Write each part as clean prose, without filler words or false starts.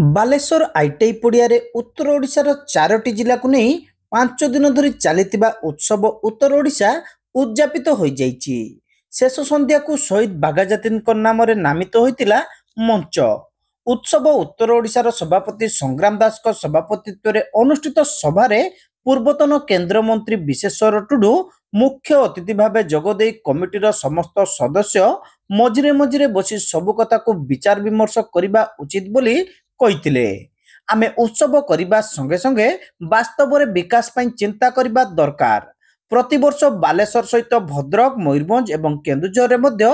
Balasore ITI ପଡ଼ିଆରେ ଉତ୍ତର ଓଡ଼ିଶାର 4ଟି ଜିଲ୍ଲାକୁ ନେଇ 5 ଦିନ ଧରି ଚାଲିଥିବା ଉତ୍ସବ ଉତ୍ତର ଓଡ଼ିଶା ଉଦ୍ଯାପିତ ହୋଇଯାଇଛି। ଶେଷ ସନ୍ଧ୍ୟାକୁ ଶହୀଦ ବାଘାଯତୀନଙ୍କ ନାମରେ ନାମିତ ହୋଇଥିଲା ମଞ୍ଚ। ଉତ୍ସବ ଉତ୍ତର ଓଡ଼ିଶାର ସଭାପତି ସଂଗ୍ରାମ ଦାସଙ୍କ ସଭାପତିତ୍ୱରେ ଅନୁଷ୍ଠିତ ସଭାରେ ପୂର୍ବତନ କେନ୍ଦ୍ରମନ୍ତ୍ରୀ ବିଶ୍ୱେଶ୍ୱର ଟୁଡୁ ମୁଖ୍ୟ ଅତିଥି ଭାବେ ଯୋଗଦେଇ କମିଟିର ସମସ୍ତ ସଦସ୍ୟ ମଝିରେ ମଝିରେ ବସି ସବୁ କଥାକୁ ବିଚାର ବିମର୍ଶ କରିବା ଉଚିତ ବୋଲି କହିଥିଲେ। ଆମେ ଉତ୍ସବ କରିବା ସଙ୍ଗେ ସଙ୍ଗେ ବାସ୍ତବରେ ବିକାଶ ପାଇଁ ଚିନ୍ତା କରିବା ଦରକାର। ପ୍ରତିବର୍ଷ ବାଲେଶ୍ୱର ସହିତ ଭଦ୍ରକ, ମୟୂରଭଞ୍ଜ ଏବଂ କେନ୍ଦୁଝରରେ ମଧ୍ୟ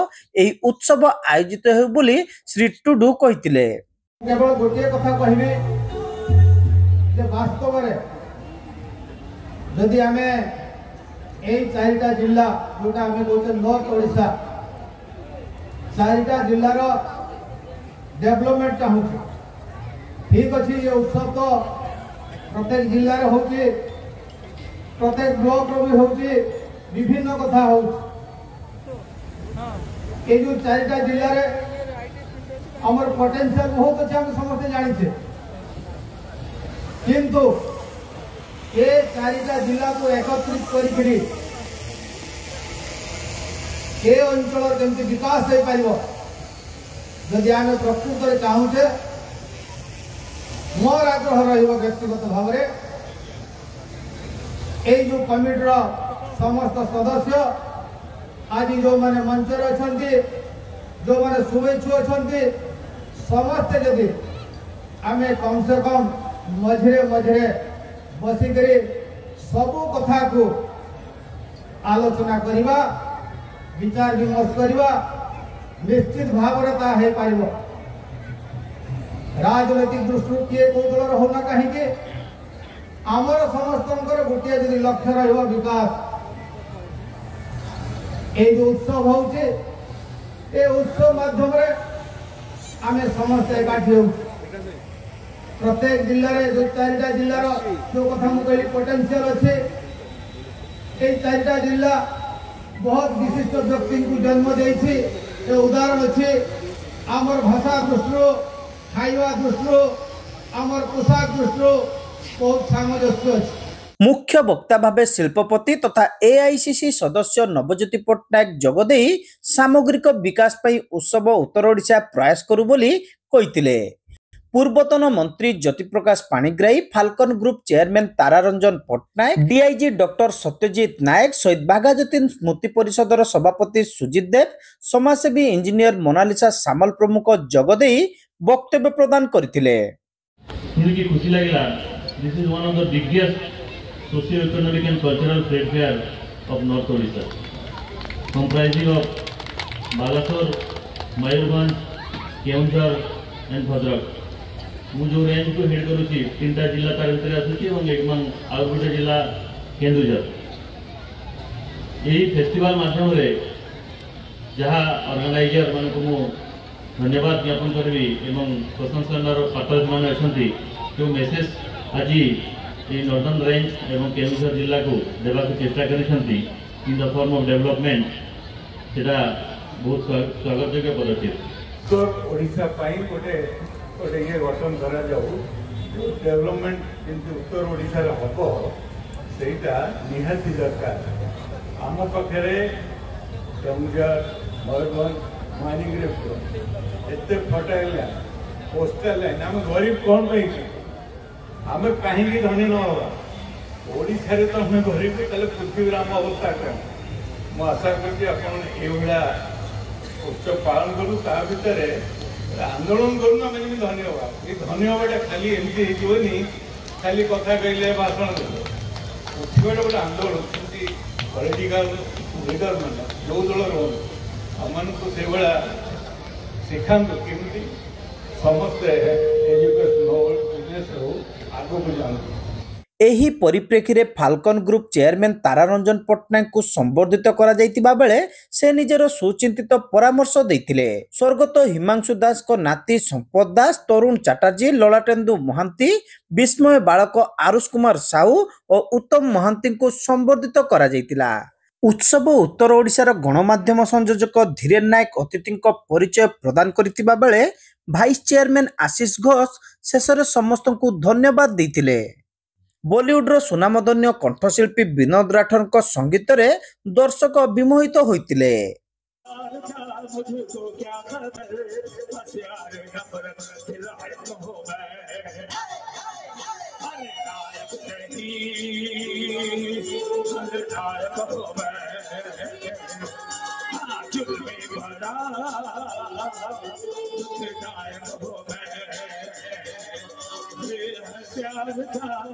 ଏହି ଉତ୍ସବ ଆୟୋଜିତ ହେଉ ବୋଲି ଶ୍ରୀ ଟୁଡୁ କହିଥିଲେ। କେବଳ ଗୋଟିଏ କଥା କହିବି ଯେ ବାସ୍ତବରେ ଯଦି ଆମେ এই 4টা ଜିଲ୍ଲା ଯୋଉଟା ଆମେ କହୁଛେ ନର୍ଥ ଓଡ଼ିଶା 4ଟା ଜିଲ୍ଲାର ଡେଭଲପମେଣ୍ଟ ଚାହୁଁଛୁ। ठीक अच्छी ये उत्सव तो प्रत्येक जिले में होची, प्रत्येक ब्लॉक रो भी होची, विभिन्न कथा हो। ये जो 4टा जिले रे हमर पोटेंशियल बहुत अच्छा हम समझते जानी छे, किंतु ये 4टा जिला को एकत्रित करी ये अंचल केमती विकास हो पारिबो जदि आमे प्रकृत रे चाहूछे। मोर आग्रह व्यक्तिगत भाव जो कमिटर समस्त सदस्य आज जो माने मंचर अच्छा जो माने शुभेच्छु अच्छा समस्ते जदि आम कम से कम मझे मझे बसिक सबू कथा को आलोचना करवा, विचार विमर्श करवा, निश्चित भाव राजनैतिक दृष्टि किए कौ दल होना कहीं आमर समस्त गोटे जदि लक्ष्य विकास ये जो उत्सव होउचे ए उत्सव माध्यम आम समस्त एकाठी हो। प्रत्येक जिले में जो 4टा जिलार जो कथा मुझे कहली पोटेंशियल अच्छे 4टा जिला बहुत विशिष्ट व्यक्ति को जन्म देती उदाहरण अच्छे आमर भाषा दृष्टि खाइबा दृष्टि आमर पोशाक दृष्टि बहुत सामंजस्य अच्छे। मुख्य वक्ता भावे शिल्पपति तथा एआईसीसी सदस्य नवज्योति पट्टनायक जोगदे सामग्रिक विकास पई उत्सव उत्तर ओडिशा प्रयास करू बोली कहिथिले। पूर्वतन मंत्री Jyoti Prakash Panigrahi, Falcon group chairman Tararanjan Pattanayak, DIG doctor Satyajit Nayak, शहीद बाघायतीन स्मृति परिषदर सभापति सुजित देव, समाजसेवी इंजीनियर मोनालिसा सामल प्रमुख जोगदे वक्तव्य प्रदान करथिले। खुशी लगिला। This is one of the biggest socio economic and cultural trade fair of north Odisha comprising of Balasore, Mayurbhanj, Keonjhar and Bhadrak. मु जो रेंज को हेड करूची 3टा जिला तार भीतर आसुची और आउ गोटे जिला केन्दुझर। यही फेस्टिवल माध्यम रे जहाँ ऑर्गेनाइजर मान को मु धन्यवाद ज्ञापन करी एवं प्रशंसनार पात्र मैंने अच्छा जो मेसेज आज ये नॉर्दर्न रेंज एवं केन्दुझर जिला को देवा चेष्टा कर in the form of development सेटा बहुत स्वागत योग्य पदक्षेप। उत्तर ओडिशा गोटे गोटे ये गठन करा डेवलपमेंट जमी उत्तर ओडिशा हम सेटा निहाती दरकार। आम पाखे केन्दुझर, मयूरभंज, माइनिंग एत फर्टाइल लैंड, कोस्टल लैंड आम गरीब कौन पाई आम कहीं धनी न होगा ओडिशा रे तो आम गरीब ताले पृथ्वी आम अवस्था कौन। मु आशा करी उत्सव पालन करूँ ता भितर आंदोलन करूँ आम जमी धनी होगा। ये धनी हवाटा खाली एमती होनी खाली कथा कहले भाषण देते उठा गोटे आंदोलन पॉलिटिकल लीडर मैंने जो दल रोक आम से भाया शिखा केमती समस्ते एजुकेशन हो बिजनेस हो आगू जानते। एही परिप्रेक्षी falcon group chairman Tararanjan Patnaik को संबर्धित करा जाइतिबा बेले से निजर सुचिंतित परामर्श देथिले। स्वर्गत हिमांशु दास को नाती संपद दास, तरुण चटर्जी, ललाटेन्दु महांती, विस्मय बालक आरुष कुमार साहू और उत्तम महांती को संबर्धित करा जाइतिला। उत्सव उत्तर ओडिशार गणमाध्यम संयोजक धीरेन नायक अतिथि परिचय प्रदान करथिबा बेले भाइस चेयरमैन आशीष घोष शेषରେ ସମସ୍ତଙ୍କୁ ଧନ୍ୟବାଦ ଦେଇଥିଲେ। बॉलीवुडर सुनामधन्य कंठशिल्पी विनोद राठौरଙ୍କ संगीतरे दर्शक विमोहित होइतिले।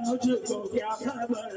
मुझको क्या खबर